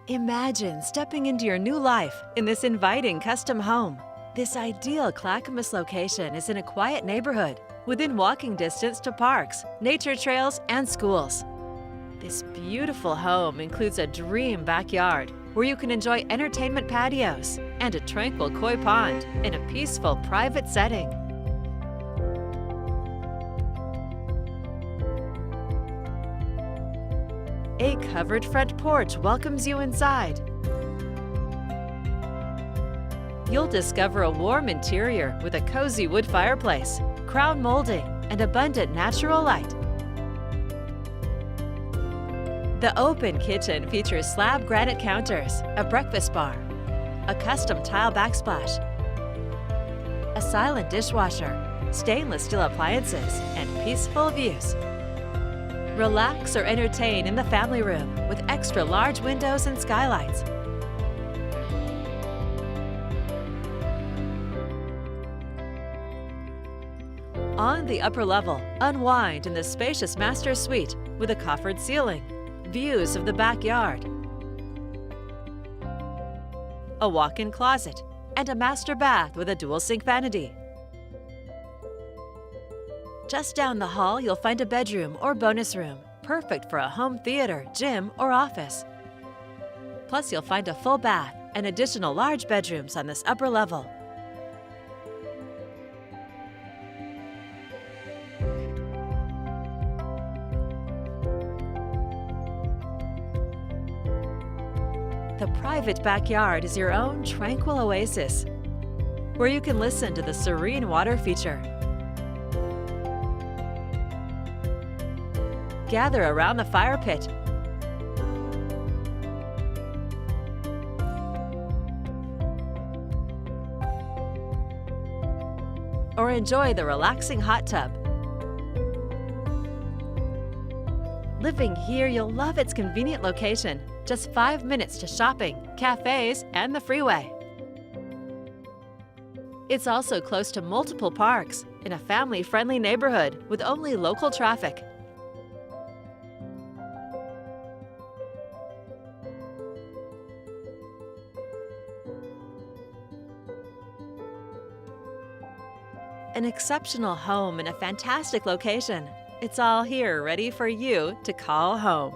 Imagine stepping into your new life in this inviting custom home. This ideal Clackamas location is in a quiet neighborhood within walking distance to parks, nature trails, and schools. This beautiful home includes a dream backyard where you can enjoy entertainment patios and a tranquil koi pond in a peaceful private setting. A covered front porch welcomes you inside. You'll discover a warm interior with a cozy wood fireplace, crown molding, and abundant natural light. The open kitchen features slab granite counters, a breakfast bar, a custom tile backsplash, a silent dishwasher, stainless steel appliances, and peaceful views. Relax or entertain in the family room with extra large windows and skylights. On the upper level, unwind in the spacious master suite with a coffered ceiling, views of the backyard, a walk-in closet, and a master bath with a dual sink vanity. Just down the hall, you'll find a bedroom or bonus room, perfect for a home theater, gym, or office. Plus, you'll find a full bath and additional large bedrooms on this upper level. The private backyard is your own tranquil oasis, where you can listen to the serene water feature. Gather around the fire pit. Or enjoy the relaxing hot tub. Living here, you'll love its convenient location, just 5 minutes to shopping, cafes, and the freeway. It's also close to multiple parks in a family-friendly neighborhood with only local traffic. An exceptional home in a fantastic location. It's all here ready for you to call home.